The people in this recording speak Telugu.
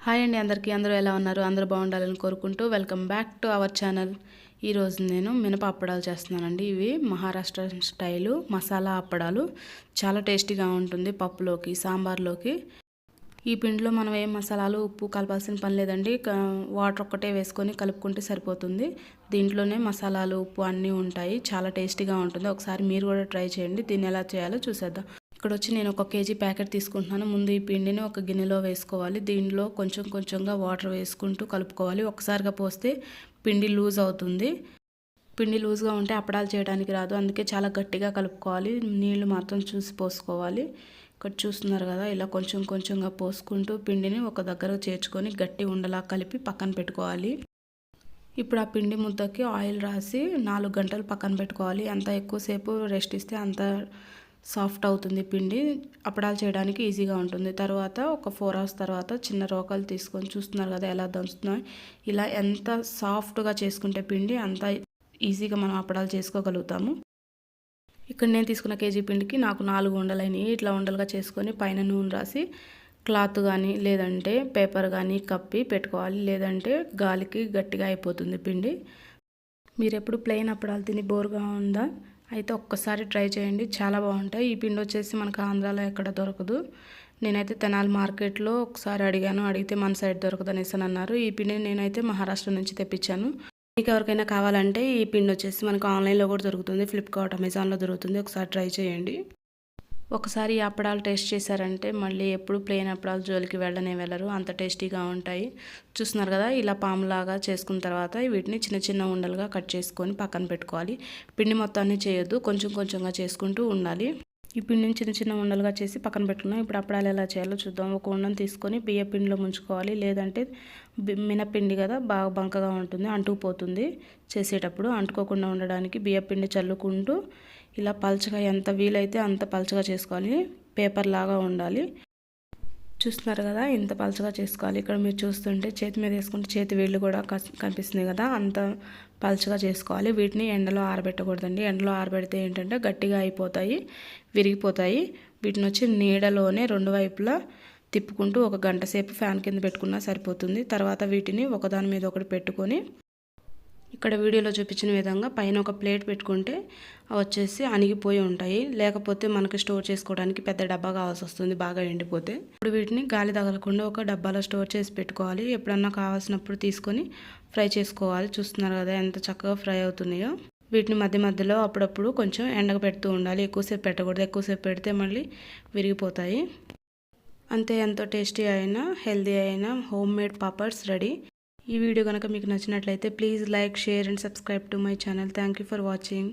హాయ్ అండి అందరికీ. అందరూ ఎలా ఉన్నారు? అందరూ బాగుండాలని కోరుకుంటూ welcome back to our channel. ఈరోజు నేను మినప అప్పడాలు చేస్తున్నానండి. ఇవి మహారాష్ట్ర స్టైలు మసాలా అప్పడాలు. చాలా టేస్టీగా ఉంటుంది పప్పులోకి, సాంబార్లోకి. ఈ పిండిలో మనం ఏం మసాలాలు, ఉప్పు కలపాల్సిన పని లేదండి. వాటర్ ఒక్కటే వేసుకొని కలుపుకుంటే సరిపోతుంది. దీంట్లోనే మసాలాలు, ఉప్పు అన్నీ ఉంటాయి. చాలా టేస్టీగా ఉంటుంది. ఒకసారి మీరు కూడా ట్రై చేయండి. దీన్ని ఎలా చేయాలో చూసేద్దాం. ఇక్కడ వచ్చి నేను 1 కేజీ ప్యాకెట్ తీసుకుంటున్నాను. ముందు ఈ పిండిని ఒక గిన్నెలో వేసుకోవాలి. దీనిలో కొంచెం కొంచెంగా వాటర్ వేసుకుంటూ కలుపుకోవాలి. ఒకసారిగా పోస్తే పిండి లూజ్ అవుతుంది. పిండి లూజ్గా ఉంటే అప్పడాలు చేయడానికి రాదు. అందుకే చాలా గట్టిగా కలుపుకోవాలి. నీళ్లు మాత్రం చూసి పోసుకోవాలి. ఇక్కడ చూస్తున్నారు కదా, ఇలా కొంచెం కొంచెంగా పోసుకుంటూ పిండిని ఒక దగ్గర చేర్చుకొని గట్టి ఉండలా కలిపి పక్కన పెట్టుకోవాలి. ఇప్పుడు ఆ పిండి ముద్దకి ఆయిల్ రాసి 4 గంటలు పక్కన పెట్టుకోవాలి. ఎంత ఎక్కువసేపు రెస్ట్ ఇస్తే అంత సాఫ్ట్ అవుతుంది పిండి. అప్పడాలు చేయడానికి ఈజీగా ఉంటుంది. తర్వాత ఒక 4 అవర్స్ తర్వాత చిన్న రోకలు తీసుకొని చూస్తున్నారు కదా ఎలా దంచుతున్నాయి. ఇలా ఎంత సాఫ్ట్గా చేసుకుంటే పిండి అంత ఈజీగా మనం అప్పడాలు చేసుకోగలుగుతాము. ఇక్కడ నేను తీసుకున్న కేజీ పిండికి నాకు 4 ఉండలు అయినాయి. ఇట్లా ఉండలుగా చేసుకొని పైన నూనె రాసి క్లాత్ కానీ లేదంటే పేపర్ కానీ కప్పి పెట్టుకోవాలి. లేదంటే గాలికి గట్టిగా అయిపోతుంది పిండి. మీరు ఎప్పుడు ప్లెయిన్ అప్పడాలు తిని బోర్గా ఉందా? అయితే ఒక్కసారి ట్రై చేయండి, చాలా బాగుంటాయి. ఈ పిండి వచ్చేసి మనకు ఆంధ్రాలో ఎక్కడ దొరకదు. నేనైతే తెనాలి మార్కెట్లో ఒకసారి అడిగాను. అడిగితే మన సైడ్ దొరకదు అనేసి అన్నారు. ఈ పిండిని నేనైతే మహారాష్ట్ర నుంచి తెప్పించాను. మీకు ఎవరికైనా కావాలంటే ఈ పిండి వచ్చేసి మనకు ఆన్లైన్లో కూడా దొరుకుతుంది. ఫ్లిప్కార్ట్, అమెజాన్లో దొరుకుతుంది. ఒకసారి ట్రై చేయండి. ఒకసారి ఈ అప్పడాలు టేస్ట్ చేశారంటే మళ్ళీ ఎప్పుడు ప్లెయిన్ అప్పడాలు జోలికి వెళ్ళరు. అంత టేస్టీగా ఉంటాయి. చూస్తున్నారు కదా, ఇలా పాములాగా చేసుకున్న తర్వాత వీటిని చిన్న చిన్న ఉండలుగా కట్ చేసుకొని పక్కన పెట్టుకోవాలి. పిండి మొత్తాన్ని చేయొద్దు, కొంచెం కొంచెంగా చేసుకుంటూ ఉండాలి. ఈ పిండిని చిన్న చిన్న ఉండలుగా చేసి పక్కన పెట్టుకున్నాం. ఇప్పుడు అప్పడాలు ఎలా చేయాలో చూద్దాం. ఒక ఉండను తీసుకొని బియ్య పిండిలో ముంచుకోవాలి. లేదంటే మినపిండి కదా, బాగా బంకగా ఉంటుంది, అంటుకుపోతుంది. చేసేటప్పుడు అంటుకోకుండా ఉండడానికి బియ్య పిండి చల్లుకుంటూ ఇలా పల్చగా ఎంత వీలైతే అంత పల్చగా చేసుకోవాలి. పేపర్ లాగా ఉండాలి. చూస్తున్నారు కదా, ఇంత పల్చగా చేసుకోవాలి. ఇక్కడ మీరు చూస్తుంటే చేతి మీద వేసుకుంటే చేతి వేళ్ళు కూడా కనిపిస్తుంది కదా, అంత పల్చగా చేసుకోవాలి. వీటిని ఎండలో ఆరబెట్టకూడదండి. ఎండలో ఆరబెడితే ఏంటంటే గట్టిగా అయిపోతాయి, విరిగిపోతాయి. వీటిని వచ్చి నీడలోనే 2 వైపులా తిప్పుకుంటూ 1 గంట సేపు ఫ్యాన్ కింద పెట్టుకున్నా సరిపోతుంది. తర్వాత వీటిని ఒకదాని మీద ఒకటి పెట్టుకొని ఇక్కడ వీడియోలో చూపించిన విధంగా పైన ఒక ప్లేట్ పెట్టుకుంటే వచ్చేసి అణిగిపోయి ఉంటాయి. లేకపోతే మనకి స్టోర్ చేసుకోవడానికి పెద్ద డబ్బా కావాల్సి వస్తుంది బాగా ఎండిపోతే. ఇప్పుడు వీటిని గాలి తగలకుండా ఒక డబ్బాలో స్టోర్ చేసి పెట్టుకోవాలి. ఎప్పుడన్నా కావాల్సినప్పుడు తీసుకొని ఫ్రై చేసుకోవాలి. చూస్తున్నారు కదా ఎంత చక్కగా ఫ్రై అవుతున్నాయో. వీటిని మధ్య మధ్యలో అప్పుడప్పుడు కొంచెం ఎండకు పెడుతూ ఉండాలి. ఎక్కువసేపు పెట్టకూడదు. ఎక్కువసేపు పెడితే మళ్ళీ విరిగిపోతాయి. అంతే, ఎంతో టేస్టీ అయిన హెల్దీ అయిన హోమ్ మేడ్ పాపడ్స్ రెడీ. ఈ వీడియో కనుక మీకు నచ్చినట్లయితే please like, share and subscribe to my channel. Thank you for watching.